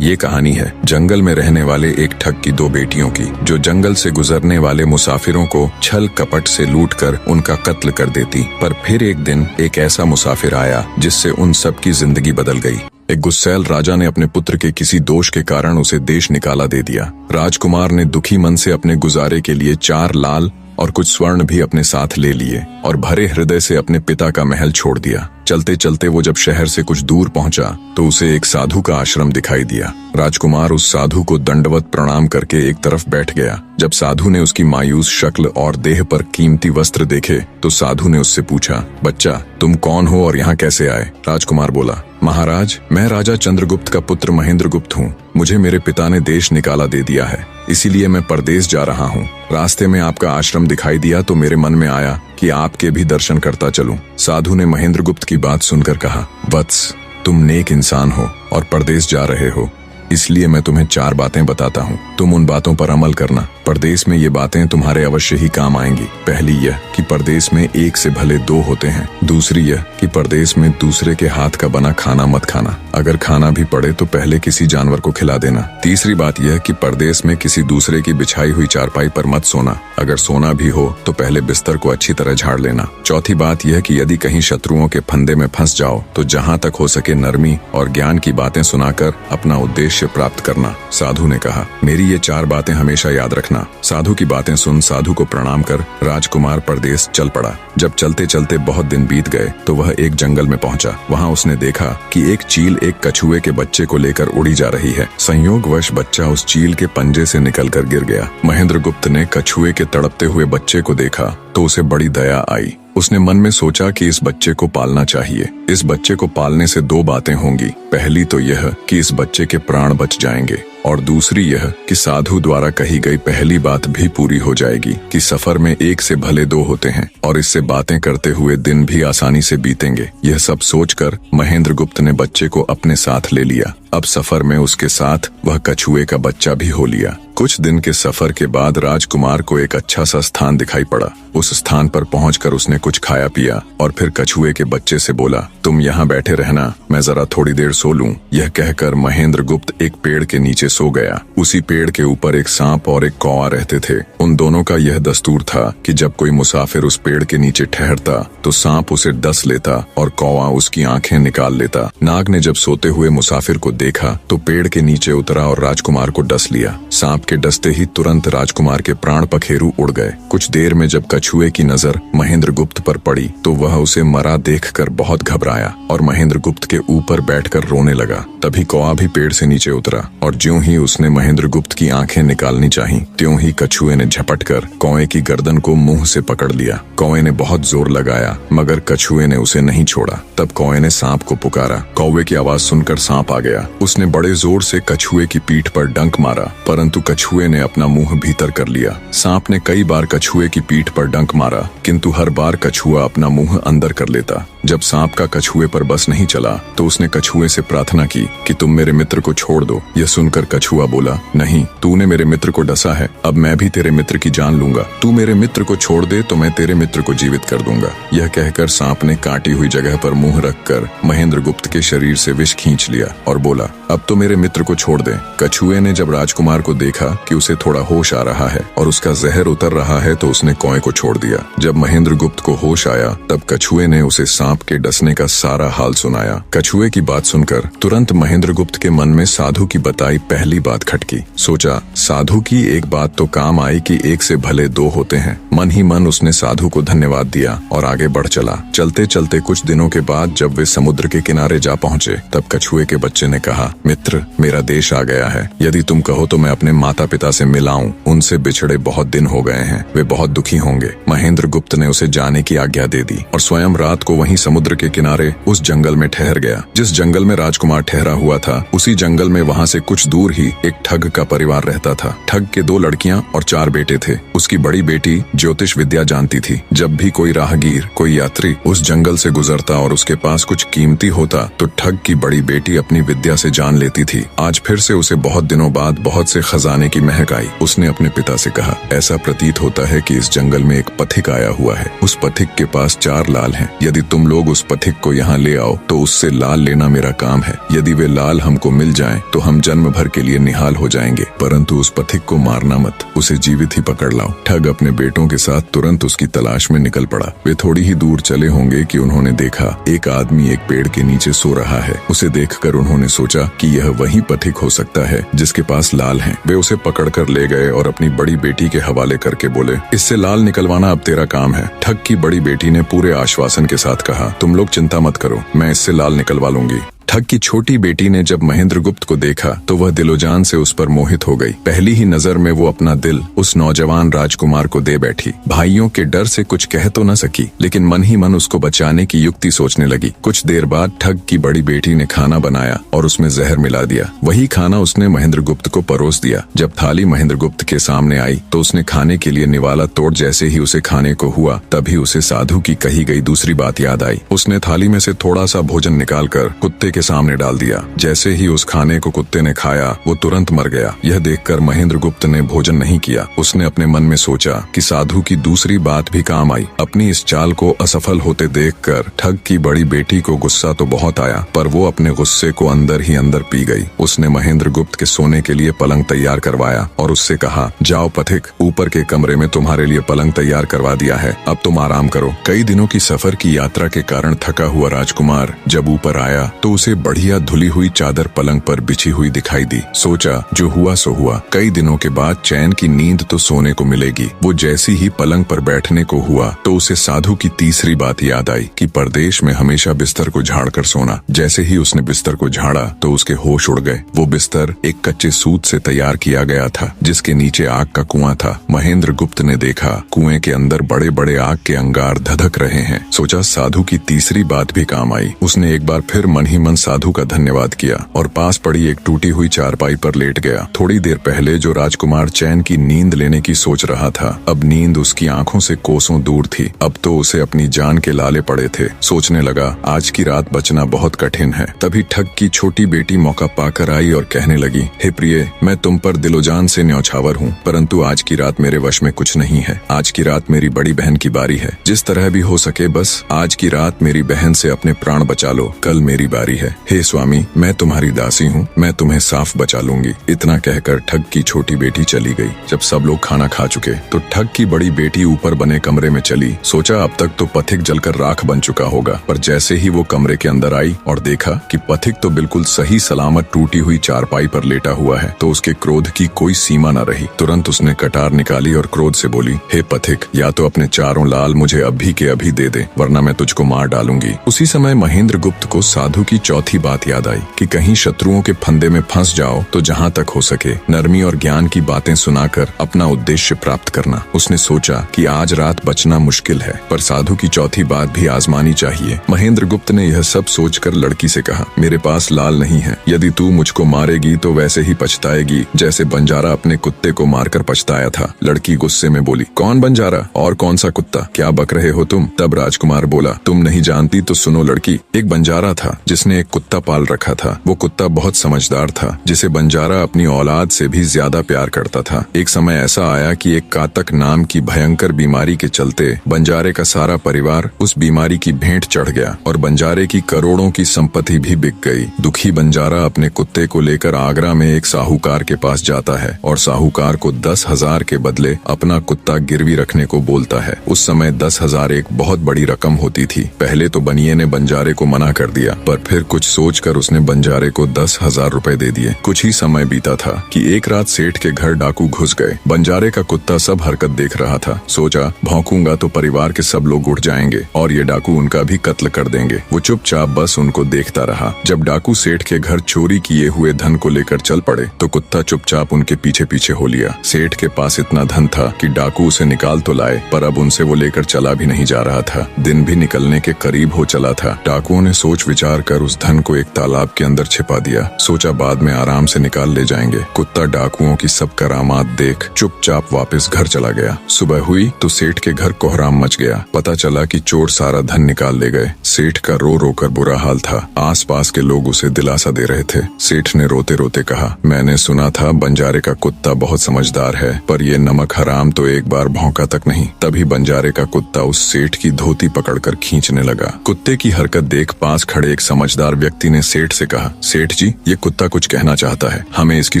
ये कहानी है जंगल में रहने वाले एक ठग की दो बेटियों की, जो जंगल से गुजरने वाले मुसाफिरों को छल कपट से लूटकर उनका कत्ल कर देती। पर फिर एक दिन एक ऐसा मुसाफिर आया जिससे उन सब की जिंदगी बदल गई। एक गुस्सैल राजा ने अपने पुत्र के किसी दोष के कारण उसे देश निकाला दे दिया। राजकुमार ने दुखी मन से अपने गुजारे के लिए 4 लाल और कुछ स्वर्ण भी अपने साथ ले लिए और भरे हृदय से अपने पिता का महल छोड़ दिया। चलते चलते वो जब शहर से कुछ दूर पहुंचा तो उसे एक साधु का आश्रम दिखाई दिया। राजकुमार उस साधु को दंडवत प्रणाम करके एक तरफ बैठ गया। जब साधु ने उसकी मायूस शक्ल और देह पर कीमती वस्त्र देखे तो साधु ने उससे पूछा, बच्चा तुम कौन हो और यहाँ कैसे आए? राजकुमार बोला, महाराज मैं राजा चंद्रगुप्त का पुत्र महेंद्रगुप्त हूँ। मुझे मेरे पिता ने देश निकाला दे दिया है, इसीलिए मैं परदेश जा रहा हूँ। रास्ते में आपका आश्रम दिखाई दिया तो मेरे मन में आया कि आपके भी दर्शन करता चलूं। साधु ने महेंद्रगुप्त की बात सुनकर कहा, वत्स तुम नेक इंसान हो और परदेश जा रहे हो, इसलिए मैं तुम्हें 4 बातें बताता हूँ। तुम उन बातों पर अमल करना। परदेश में ये बातें तुम्हारे अवश्य ही काम आएंगी। पहली यह कि परदेश में एक से भले 2 होते हैं। दूसरी यह कि परदेश में दूसरे के हाथ का बना खाना मत खाना। अगर खाना भी पड़े तो पहले किसी जानवर को खिला देना। तीसरी बात यह कि परदेश में किसी दूसरे की बिछाई हुई चारपाई पर मत सोना। अगर सोना भी हो तो पहले बिस्तर को अच्छी तरह झाड़ लेना। चौथी बात यह कि यदि कहीं शत्रुओं के फंदे में फंस जाओ तो जहाँ तक हो सके नरमी और ज्ञान की बातें सुनाकर अपना उद्देश्य प्राप्त करना। साधु ने कहा, मेरी ये 4 बातें हमेशा याद रखना। साधु की बातें सुन साधु को प्रणाम कर राजकुमार परदेश चल पड़ा। जब चलते चलते बहुत दिन बीत गए तो वह एक जंगल में पहुंचा। वहां उसने देखा कि एक चील एक कछुए के बच्चे को लेकर उड़ी जा रही है। संयोगवश बच्चा उस चील के पंजे से निकलकर गिर गया। महेंद्रगुप्त ने कछुए के तड़पते हुए बच्चे को देखा तो उसे बड़ी दया आई। उसने मन में सोचा कि इस बच्चे को पालना चाहिए। इस बच्चे को पालने से 2 बातें होंगी। पहली तो यह कि इस बच्चे के प्राण बच जाएंगे और दूसरी यह कि साधु द्वारा कही गई पहली बात भी पूरी हो जाएगी कि सफर में एक से भले 2 होते हैं और इससे बातें करते हुए दिन भी आसानी से बीतेंगे। यह सब सोचकर महेंद्रगुप्त ने बच्चे को अपने साथ ले लिया। अब सफर में उसके साथ वह कछुए का बच्चा भी हो लिया। कुछ दिन के सफर के बाद राजकुमार को एक अच्छा सा स्थान दिखाई पड़ा। उस स्थान पर पहुंचकर उसने कुछ खाया पिया और फिर कछुए के बच्चे से बोला, तुम यहाँ बैठे रहना, मैं जरा थोड़ी देर सो लूं। यह कहकर महेंद्रगुप्त एक पेड़ के नीचे सो गया। उसी पेड़ के ऊपर एक सांप और एक कौवा रहते थे। उन दोनों का यह दस्तूर था कि जब कोई मुसाफिर उस पेड़ के नीचे ठहरता तो सांप उसे डस लेता और कौवा उसकी आंखें निकाल लेता। नाग ने जब सोते हुए मुसाफिर को देखा तो पेड़ के नीचे उतरा और राजकुमार को डस लिया। सांप के डसते ही तुरंत राजकुमार के प्राण पखेरु उड़ गए। कुछ देर में जब कछुए की नजर महेंद्रगुप्त पर पड़ी तो वह उसे मरा देखकर बहुत घबराया और महेंद्रगुप्त के ऊपर बैठकर रोने लगा। तभी कौवा भी पेड़ से नीचे उतरा और ज्यों ही उसने महेंद्रगुप्त की आंखें निकालनी चाही त्यों ही कछुए ने झपटकर कौवे की गर्दन को मुंह से पकड़ लिया। कौवे ने बहुत जोर लगाया मगर कछुए ने उसे नहीं छोड़ा। तब कौवे ने सांप को पुकारा। कौवे की आवाज सुनकर सांप आ गया। उसने बड़े जोर से कछुए की पीठ पर डंक मारा, परंतु कछुए ने अपना मुंह भीतर कर लिया। सांप ने कई बार कछुए की पीठ पर डंक मारा, किंतु हर बार कछुआ अपना मुंह अंदर कर लेता। जब सांप का कछुए पर बस नहीं चला तो उसने कछुए से प्रार्थना की कि तुम मेरे मित्र को छोड़ दो। यह सुनकर कछुआ बोला, नहीं, तूने मेरे मित्र को डसा है, अब मैं भी तेरे मित्र की जान लूंगा। तू मेरे मित्र को छोड़ दे तो मैं तेरे मित्र को जीवित कर दूंगा। यह कहकर सांप ने काटी हुई जगह पर मुंह रखकर महेंद्रगुप्त के शरीर से विष खींच लिया और बोला, अब तो मेरे मित्र को छोड़ दे। कछुए ने जब राजकुमार को देखा कि उसे थोड़ा होश आ रहा है और उसका जहर उतर रहा है तो उसने कौवे को छोड़ दिया। जब महेंद्रगुप्त को होश आया तब कछुए ने उसे सांप के डसने का सारा हाल सुनाया। कछुए की बात सुनकर तुरंत महेंद्रगुप्त के मन में साधु की बताई पहली बात खटकी। सोचा, साधु की एक बात तो काम आई कि एक से भले 2 होते हैं। मन ही मन उसने साधु को धन्यवाद दिया और आगे बढ़ चला। चलते चलते कुछ दिनों के बाद जब वे समुद्र के किनारे जा पहुंचे तब कछुए के बच्चे ने कहा, मित्र मेरा देश आ गया है। यदि तुम कहो तो मैं अपने माता पिता से मिलाऊं। उनसे बिछड़े बहुत दिन हो गए हैं, वे बहुत दुखी होंगे। महेंद्रगुप्त ने उसे जाने की आज्ञा दे दी और स्वयं रात को वहीं समुद्र के किनारे उस जंगल में ठहर गया। जिस जंगल में राजकुमार ठहरा हुआ था उसी जंगल में वहां से कुछ दूर ही एक ठग का परिवार रहता था। ठग के 2 लड़कियां और 4 बेटे थे। उसकी बड़ी बेटी ज्योतिष विद्या जानती थी। जब भी कोई राहगीर, कोई यात्री उस जंगल से गुजरता और उसके पास कुछ कीमती होता तो ठग की बड़ी बेटी अपनी विद्या से जान लेती थी। आज फिर से उसे बहुत दिनों बाद बहुत से खजाने खाने की महक आई। उसने अपने पिता से कहा, ऐसा प्रतीत होता है कि इस जंगल में एक पथिक आया हुआ है। उस पथिक के पास 4 लाल हैं। यदि तुम लोग उस पथिक को यहाँ ले आओ तो उससे लाल लेना मेरा काम है। यदि वे लाल हमको मिल जाएं तो हम जन्म भर के लिए निहाल हो जाएंगे, परंतु उस पथिक को मारना मत, उसे जीवित ही पकड़ लाओ। ठग अपने बेटों के साथ तुरंत उसकी तलाश में निकल पड़ा। वे थोड़ी ही दूर चले होंगे कि उन्होंने देखा एक आदमी एक पेड़ के नीचे सो रहा है। उसे देखकर उन्होंने सोचा कि यह वही पथिक हो सकता है जिसके पास लाल हैं। वे उसे पकड़कर ले गए और अपनी बड़ी बेटी के हवाले करके बोले, इससे लाल निकलवाना अब तेरा काम है। ठग की बड़ी बेटी ने पूरे आश्वासन के साथ कहा, तुम लोग चिंता मत करो, मैं इससे लाल निकलवा लूंगी। ठग की छोटी बेटी ने जब महेंद्रगुप्त को देखा तो वह दिलोजान से उस पर मोहित हो गई। पहली ही नजर में वो अपना दिल उस नौजवान राजकुमार को दे बैठी। भाइयों के डर से कुछ कह तो न सकी, लेकिन मन ही मन उसको बचाने की युक्ति सोचने लगी। कुछ देर बाद ठग की बड़ी बेटी ने खाना बनाया और उसमें जहर मिला दिया। वही खाना उसने महेंद्रगुप्त को परोस दिया। जब थाली महेंद्रगुप्त के सामने आई तो उसने खाने के लिए निवाला तोड़ जैसे ही उसे खाने को हुआ, तभी उसे साधु की कही गई दूसरी बात याद आई। उसने थाली में से थोड़ा सा भोजन निकालकर कुत्ते के सामने डाल दिया। जैसे ही उस खाने को कुत्ते ने खाया वो तुरंत मर गया। यह देखकर महेंद्रगुप्त ने भोजन नहीं किया। उसने अपने मन में सोचा कि साधु की दूसरी बात भी काम आई। अपनी इस चाल को असफल होते देखकर ठग की बड़ी बेटी को गुस्सा तो बहुत आया, पर वो अपने गुस्से को अंदर ही अंदर पी गई। उसने महेंद्रगुप्त के सोने के लिए पलंग तैयार करवाया और उससे कहा, जाओ पथिक, ऊपर के कमरे में तुम्हारे लिए पलंग तैयार करवा दिया है, अब तुम आराम करो। कई दिनों की सफर की यात्रा के कारण थका हुआ राजकुमार जब ऊपर आया तो उसे बढ़िया धुली हुई चादर पलंग पर बिछी हुई दिखाई दी। सोचा जो हुआ सो हुआ, कई दिनों के बाद चैन की नींद तो सोने को मिलेगी। वो जैसी ही पलंग पर बैठने को हुआ तो उसे साधु की तीसरी बात याद आई कि परदेश में हमेशा बिस्तर को झाड़ कर सोना। जैसे ही उसने बिस्तर को झाड़ा तो उसके होश उड़ गए। वो बिस्तर एक कच्चे सूत से तैयार किया गया था जिसके नीचे आग का कुआं था। महेंद्रगुप्त ने देखा कुएं के अंदर बड़े बड़े आग के अंगार धधक रहे हैं। सोचा साधु की तीसरी बात भी काम आई। उसने एक बार फिर मन ही मन साधु का धन्यवाद किया और पास पड़ी एक टूटी हुई चारपाई पर लेट गया। थोड़ी देर पहले जो राजकुमार चैन की नींद लेने की सोच रहा था, अब नींद उसकी आंखों से कोसों दूर थी। अब तो उसे अपनी जान के लाले पड़े थे। सोचने लगा, आज की रात बचना बहुत कठिन है। तभी ठग की छोटी बेटी मौका पाकर आई और कहने लगी, हे प्रिय, मैं तुम पर दिलोजान से न्यौछावर हूँ, परंतु आज की रात मेरे वश में कुछ नहीं है। आज की रात मेरी बड़ी बहन की बारी है। जिस तरह भी हो सके बस आज की रात मेरी बहन से अपने प्राण बचा लो, कल मेरी बारी है। हे स्वामी, मैं तुम्हारी दासी हूँ, मैं तुम्हें साफ बचा लूंगी। इतना कहकर ठग की छोटी बेटी चली गई। जब सब लोग खाना खा चुके तो ठग की बड़ी बेटी ऊपर बने कमरे में चली। सोचा अब तक तो पथिक जलकर राख बन चुका होगा, पर जैसे ही वो कमरे के अंदर आई और देखा कि पथिक तो बिल्कुल सही सलामत टूटी हुई चारपाई पर लेटा हुआ है तो उसके क्रोध की कोई सीमा न रही। तुरंत उसने कटार निकाली और क्रोध से बोली, हे पथिक, या तो अपने 4 लाल मुझे अभी के अभी दे दे, वरना मैं तुझको मार डालूंगी। उसी समय महेंद्रगुप्त को साधु की चौथी बात याद आई कि कहीं शत्रुओं के फंदे में फंस जाओ तो जहाँ तक हो सके नरमी और ज्ञान की बातें सुनाकर अपना उद्देश्य प्राप्त करना। उसने सोचा कि आज रात बचना मुश्किल है, पर साधु की चौथी बात भी आजमानी चाहिए। महेंद्रगुप्त ने यह सब सोचकर लड़की से कहा, मेरे पास लाल नहीं है। यदि तू मुझको मारेगी तो वैसे ही पछताएगी जैसे बंजारा अपने कुत्ते को मारकर पछताया था। लड़की गुस्से में बोली, कौन बंजारा और कौन सा कुत्ता, क्या बक रहे हो तुम? तब राजकुमार बोला, तुम नहीं जानती तो सुनो लड़की, एक बंजारा था जिसने एक कुत्ता पाल रखा था। वो कुत्ता बहुत समझदार था जिसे बंजारा अपनी औलाद से भी ज्यादा प्यार करता था। एक समय ऐसा आया कि एक कातक नाम की भयंकर बीमारी के चलते बंजारे का सारा परिवार उस बीमारी की भेंट चढ़ गया और बंजारे की करोड़ों की संपत्ति भी बिक गई। दुखी बंजारा अपने कुत्ते को लेकर आगरा में एक साहूकार के पास जाता है और साहूकार को 10,000 के बदले अपना कुत्ता गिरवी रखने को बोलता है। उस समय 10,000 एक बहुत बड़ी रकम होती थी। पहले तो बनिए ने बंजारे को मना कर दिया, पर फिर कुछ सोचकर उसने बंजारे को 10,000 रुपए दे दिए। कुछ ही समय बीता था कि एक रात सेठ के घर डाकू घुस गए। बंजारे का कुत्ता सब हरकत देख रहा था। सोचा, भौंकूंगा तो परिवार के सब लोग उठ जाएंगे और ये डाकू उनका भी कत्ल कर देंगे। वो चुपचाप बस उनको देखता रहा। जब डाकू सेठ के घर चोरी किए हुए धन को लेकर चल पड़े तो कुत्ता चुपचाप उनके पीछे पीछे हो लिया। सेठ के पास इतना धन था कि डाकू उसे निकाल तो लाए, पर अब उनसे वो लेकर चला भी नहीं जा रहा था। दिन भी निकलने के करीब हो चला था। डाकुओं ने सोच विचार कर उस धन को एक तालाब के अंदर छिपा दिया। सोचा बाद में आराम से निकाल ले जाएंगे। कुत्ता डाकुओं की सब करामात देख चुपचाप वापस घर चला गया। सुबह हुई तो सेठ के घर कोहराम मच गया। पता चला कि चोर सारा धन निकाल ले गए। सेठ का रो रो कर बुरा हाल था। आसपास के लोग उसे दिलासा दे रहे थे। सेठ ने रोते रोते कहा, मैंने सुना था बंजारे का कुत्ता बहुत समझदार है, पर ये नमक हराम तो एक बार भौंका तक नहीं। तभी बंजारे का कुत्ता उस सेठ की धोती पकड़कर खींचने लगा। कुत्ते की हरकत देख पास खड़े एक समझदार व्यक्ति ने सेठ से कहा, सेठ जी, ये कुत्ता कुछ कहना चाहता है, हमें इसकी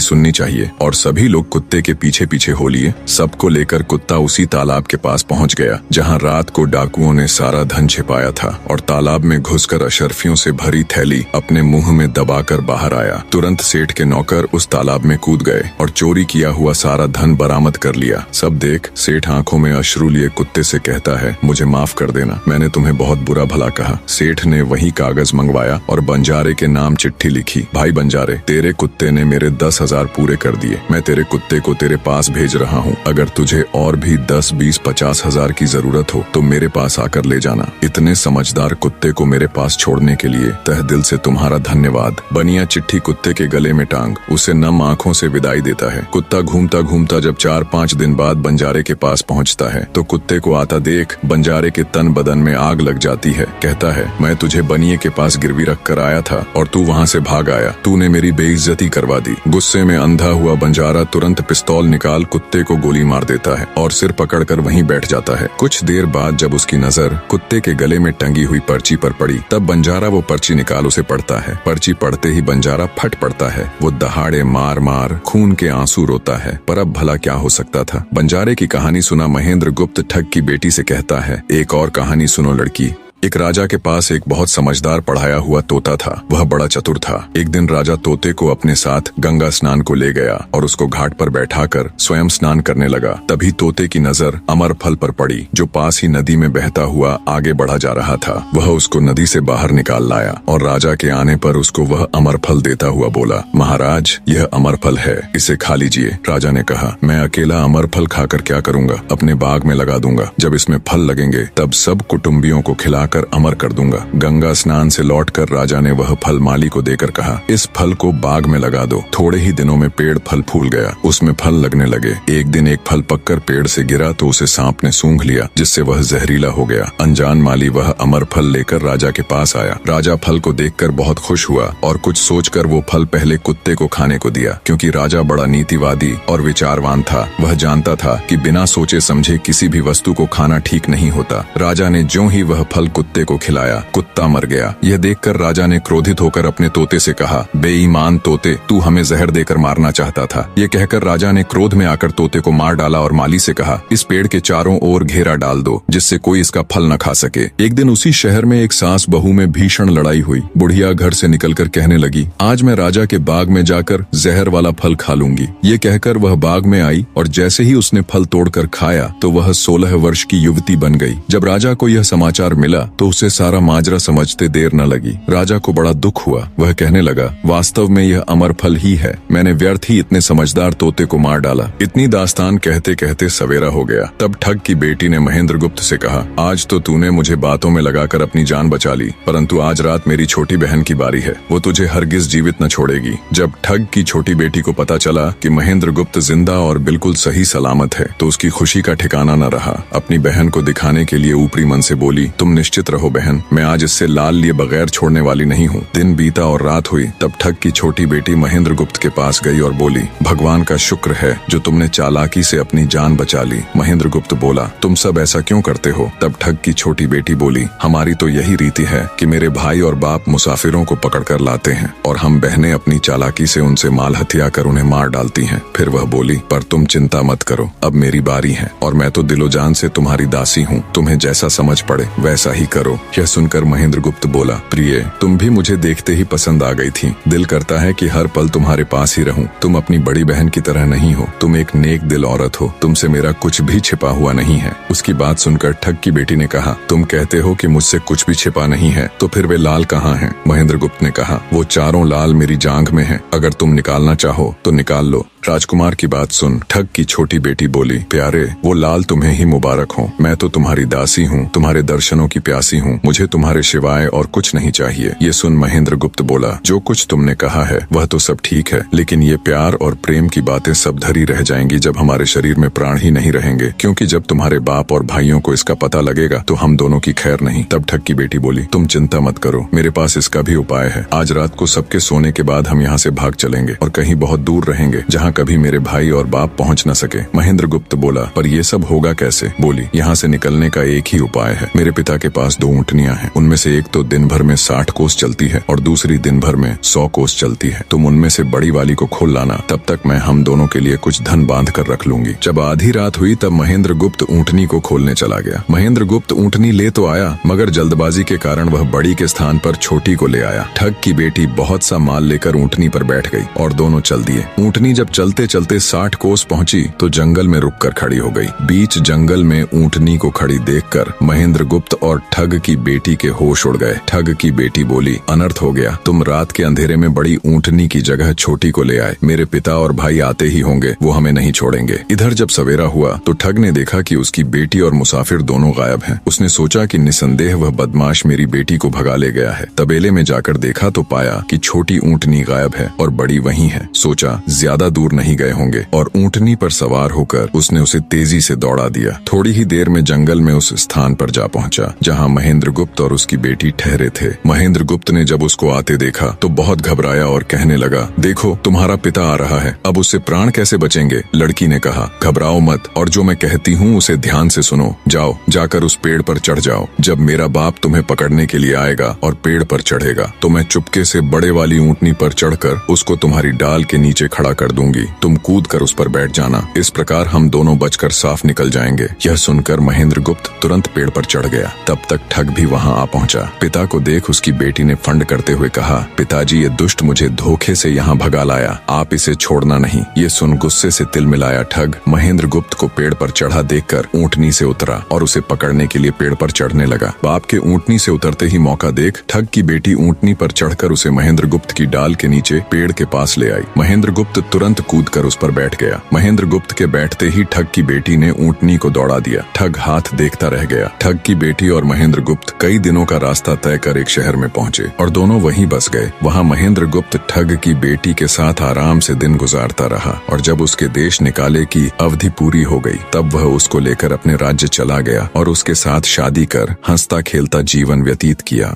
सुननी चाहिए। और सभी लोग कुत्ते के पीछे पीछे हो लिए। सबको लेकर कुत्ता उसी तालाब के पास पहुंच गया जहां रात को डाकुओं ने सारा धन छिपाया था, और तालाब में घुसकर अशर्फियों से भरी थैली अपने मुंह में दबाकर बाहर आया। तुरंत सेठ के नौकर उस तालाब में कूद गए और चोरी किया हुआ सारा धन बरामद कर लिया। सब देख सेठ आंखों में अश्रु लिए कुत्ते से कहता है, मुझे माफ कर देना, मैंने तुम्हें बहुत बुरा भला कहा। सेठ ने वही कागज मंगवाया और बंजारे के नाम चिट्ठी लिखी, भाई बंजारे, तेरे कुत्ते ने मेरे 10,000 पूरे कर दिए। मैं तेरे कुत्ते को तेरे पास भेज रहा हूँ। अगर तुझे और भी 10, 20, 50 हजार की जरूरत हो तो मेरे पास आकर ले जाना। इतने समझदार कुत्ते को मेरे पास छोड़ने के लिए तहे दिल से तुम्हारा धन्यवाद। बनिया चिट्ठी कुत्ते के गले में टांग उसे नम आंखों से विदाई देता है। कुत्ता घूमता घूमता जब 4-5 दिन बाद बंजारे के पास पहुंचता है तो कुत्ते को आता देख बंजारे के तन बदन में आग लग जाती है। कहता है, मैं तुझे बनिए के पास गिरवी रख कर आया था और तू वहाँ से भाग आया। तूने मेरी बेइज्जती करवा दी। गुस्से में अंधा हुआ बंजारा तुरंत पिस्तौल निकाल कुत्ते को गोली मार देता है और सिर पकड़कर वहीं बैठ जाता है। कुछ देर बाद जब उसकी नजर कुत्ते के गले में टंगी हुई पर्ची पर पड़ी तब बंजारा वो पर्ची निकाल उसे पढ़ता है। पर्ची पढ़ते ही बंजारा फट पड़ता है। वो दहाड़े मार मार खून के आंसू रोता है। पर अब भला क्या हो सकता था। बंजारे की कहानी सुना महेंद्र गुप्त ठग की बेटी से कहता है, एक और कहानी सुनो लड़की। एक राजा के पास एक बहुत समझदार पढ़ाया हुआ तोता था। वह बड़ा चतुर था। एक दिन राजा तोते को अपने साथ गंगा स्नान को ले गया और उसको घाट पर बैठाकर स्वयं स्नान करने लगा। तभी तोते की नजर अमर फल पर पड़ी जो पास ही नदी में बहता हुआ आगे बढ़ा जा रहा था। वह उसको नदी से बाहर निकाल लाया और राजा के आने पर उसको वह अमर फल देता हुआ बोला, महाराज, यह अमर फल है, इसे खा लीजिए। राजा ने कहा, मैं अकेला अमर फल खाकर क्या करूंगा, अपने बाग में लगा दूंगा। जब इसमें फल लगेंगे तब सब कुटुंबियों को खिला कर अमर कर दूंगा। गंगा स्नान से लौटकर राजा ने वह फल माली को देकर कहा, इस फल को बाग में लगा दो। थोड़े ही दिनों में पेड़ फल फूल गया, उसमें फल लगने लगे। एक दिन एक फल पककर पेड़ से गिरा तो उसे सांप ने सूंघ लिया, जिससे वह जहरीला हो गया। अनजान माली वह अमर फल लेकर राजा के पास आया। राजा फल को देखकर बहुत खुश हुआ और कुछ सोचकर वो फल पहले कुत्ते को खाने को दिया, क्योंकि राजा बड़ा नीतिवादी और विचारवान था। वह जानता था कि बिना सोचे समझे किसी भी वस्तु को खाना ठीक नहीं होता। राजा ने ज्यों ही वह फल कुत्ते को खिलाया, कुत्ता मर गया। यह देखकर राजा ने क्रोधित होकर अपने तोते से कहा, बेईमान तोते, तू हमें जहर देकर मारना चाहता था। ये कहकर राजा ने क्रोध में आकर तोते को मार डाला और माली से कहा, इस पेड़ के चारों ओर घेरा डाल दो जिससे कोई इसका फल न खा सके। एक दिन उसी शहर में एक सास बहू में भीषण लड़ाई हुई। बुढ़िया घर से निकलकर कहने लगी, आज मैं राजा के बाग में जाकर जहर वाला फल खा लूंगी। ये कहकर वह बाग में आई और जैसे ही उसने फल तोड़कर खाया तो वह 16 वर्ष की युवती बन गई। जब राजा को यह समाचार मिला तो उसे सारा माजरा समझते देर न लगी। राजा को बड़ा दुख हुआ। वह कहने लगा, वास्तव में यह अमर फल ही है। मैंने व्यर्थ ही इतने समझदार तोते को मार डाला। इतनी दास्तान कहते कहते सवेरा हो गया। तब ठग की बेटी ने महेंद्र गुप्त से कहा, आज तो तूने मुझे बातों में लगाकर अपनी जान बचा ली, परंतु आज रात मेरी छोटी बहन की बारी है। वो तुझे हरगिज जीवित न छोड़ेगी। जब ठग की छोटी बेटी को पता चला कि महेंद्र गुप्त जिंदा और बिल्कुल सही सलामत है तो उसकी खुशी का ठिकाना न रहा। अपनी बहन को दिखाने के लिए ऊपरी मन से बोली, तुम निश्चित रहो बहन, मैं आज इससे लाल लिए बगैर छोड़ने वाली नहीं हूँ। दिन बीता और रात हुई। तब ठग की छोटी बेटी महेंद्र गुप्त के पास गई और बोली, भगवान का शुक्र है जो तुमने चालाकी से अपनी जान बचा ली। महेंद्र गुप्त बोला, तुम सब ऐसा क्यों करते हो? तब ठग की छोटी बेटी बोली, हमारी तो यही रीति है कि मेरे भाई और बाप मुसाफिरों को पकड़कर लाते हैं और हम बहनें अपनी चालाकी से उनसे माल हथिया कर उन्हें मार डालती हैं। फिर वह बोली, पर तुम चिंता मत करो, अब मेरी बारी है और मैं तो दिलो जान से तुम्हारी दासी हूँ। तुम्हें जैसा समझ पड़े वैसा ही करो। यह सुनकर महेंद्र गुप्त बोला, प्रिय, तुम भी मुझे देखते ही पसंद आ गई थी। दिल करता है कि हर पल तुम्हारे पास ही रहूं। तुम अपनी बड़ी बहन की तरह नहीं हो। तुम एक नेक दिल औरत हो। तुमसे मेरा कुछ भी छिपा हुआ नहीं है। उसकी बात सुनकर ठग की बेटी ने कहा, तुम कहते हो कि मुझसे कुछ भी छिपा नहीं है, तो फिर वे लाल कहाँ हैं? महेंद्र गुप्त ने कहा, वो चारों लाल मेरी जांघ में हैं। अगर तुम निकालना चाहो तो निकाल लो। राजकुमार की बात सुन ठग की छोटी बेटी बोली, प्यारे वो लाल तुम्हें ही मुबारक हो। मैं तो तुम्हारी दासी हूँ, तुम्हारे दर्शनों की प्यासी हूँ, मुझे तुम्हारे सिवाय और कुछ नहीं चाहिए। ये सुन महेंद्र गुप्त बोला, जो कुछ तुमने कहा है वह तो सब ठीक है, लेकिन ये प्यार और प्रेम की बातें सब धरी रह जाएंगी जब हमारे शरीर में प्राण ही नहीं रहेंगे, क्योंकि जब तुम्हारे बाप और भाइयों को इसका पता लगेगा तो हम दोनों की खैर नहीं। तब ठग की बेटी बोली, तुम चिंता मत करो, मेरे पास इसका भी उपाय है। आज रात को सबके सोने के बाद हम यहाँ से भाग चलेंगे और कहीं बहुत दूर रहेंगे जहाँ कभी मेरे भाई और बाप पहुँच न सके। महेंद्र गुप्त बोला, पर ये सब होगा कैसे? बोली, यहाँ से निकलने का एक ही उपाय है। मेरे पिता के पास 2 ऊँटनियाँ हैं, उनमें से एक तो दिन भर में 60 कोस चलती है और दूसरी दिन भर में 100 कोस चलती है। तुम उनमें से बड़ी वाली को खोल लाना, तब तक मैं हम दोनों के लिए कुछ धन बांध कर रख लूंगी। जब आधी रात हुई तब महेंद्र गुप्त ऊँटनी को खोलने चला गया। महेंद्र गुप्त ऊँटनी ले तो आया, मगर जल्दबाजी के कारण वह बड़ी के स्थान पर छोटी को ले आया। ठग की बेटी बहुत सा माल लेकर ऊँटनी पर बैठ गई और दोनों चल दिए। ऊँटनी जब चलते चलते 60 कोस पहुंची तो जंगल में रुककर खड़ी हो गई। बीच जंगल में ऊँटनी को खड़ी देखकर महेंद्र गुप्त और ठग की बेटी के होश उड़ गए। ठग की बेटी बोली, अनर्थ हो गया, तुम रात के अंधेरे में बड़ी ऊँटनी की जगह छोटी को ले आए। मेरे पिता और भाई आते ही होंगे, वो हमें नहीं छोड़ेंगे। इधर जब सवेरा हुआ तो ठग ने देखा कि उसकी बेटी और मुसाफिर दोनों गायब हैं। उसने सोचा कि निसंदेह वह बदमाश मेरी बेटी को भगा ले गया है। तबेले में जाकर देखा तो पाया कि छोटी ऊँटनी गायब है और बड़ी वहीं है। सोचा ज्यादा दूर नहीं गए होंगे और ऊँटनी पर सवार होकर उसने उसे तेजी से दौड़ा दिया। थोड़ी ही देर में जंगल में उस स्थान पर जा पहुंचा जहां महेंद्र गुप्त और उसकी बेटी ठहरे थे। महेंद्र गुप्त ने जब उसको आते देखा तो बहुत घबराया और कहने लगा, देखो तुम्हारा पिता आ रहा है, अब उससे प्राण कैसे बचेंगे? लड़की ने कहा, घबराओ मत और जो मैं कहती हूँ उसे ध्यान से सुनो। जाओ, जाकर उस पेड़ पर चढ़ जाओ। जब मेरा बाप तुम्हें पकड़ने के लिए आएगा और पेड़ पर चढ़ेगा तो मैं चुपके से बड़े वाली ऊँटनी पर चढ़कर उसको तुम्हारी डाल के नीचे खड़ा कर दूंगी। तुम कूद कर उस पर बैठ जाना, इस प्रकार हम दोनों बचकर साफ निकल जाएंगे। यह सुनकर महेंद्र गुप्त तुरंत पेड़ पर चढ़ गया। तब तक ठग भी वहां आ पहुंचा। पिता को देख उसकी बेटी ने फंड करते हुए कहा, पिताजी ये दुष्ट मुझे धोखे से यहाँ भगा लाया, आप इसे छोड़ना नहीं। ये सुन गुस्से से तिल मिलाया ठग महेंद्र गुप्त को पेड़ पर चढ़ा देखकर ऊँटनी से उतरा और उसे पकड़ने के लिए पेड़ पर चढ़ने लगा। बाप के ऊँटनी से उतरते ही मौका देख ठग की बेटी ऊँटनी पर चढ़कर उसे महेंद्र गुप्त की डाल के नीचे पेड़ के पास ले आई। महेंद्र गुप्त तुरंत कूद कर उस पर बैठ गया। महेंद्र गुप्त के बैठते ही ठग की बेटी ने ऊँटनी को दौड़ा दिया। ठग हाथ देखता रह गया। ठग की बेटी और महेंद्र गुप्त कई दिनों का रास्ता तय कर एक शहर में पहुंचे और दोनों वहीं बस गए। वहां महेंद्र गुप्त ठग की बेटी के साथ आराम से दिन गुजारता रहा और जब उसके देश निकाले की अवधि पूरी हो गई तब वह उसको लेकर अपने राज्य चला गया और उसके साथ शादी कर हंसता खेलता जीवन व्यतीत किया।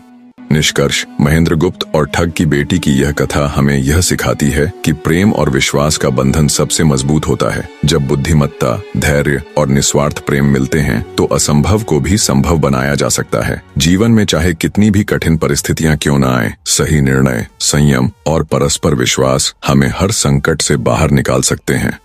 निष्कर्ष, महेंद्र गुप्त और ठग की बेटी की यह कथा हमें यह सिखाती है कि प्रेम और विश्वास का बंधन सबसे मजबूत होता है। जब बुद्धिमत्ता, धैर्य और निस्वार्थ प्रेम मिलते हैं तो असंभव को भी संभव बनाया जा सकता है। जीवन में चाहे कितनी भी कठिन परिस्थितियां क्यों न आए, सही निर्णय, संयम और परस्पर विश्वास हमें हर संकट से बाहर निकाल सकते हैं।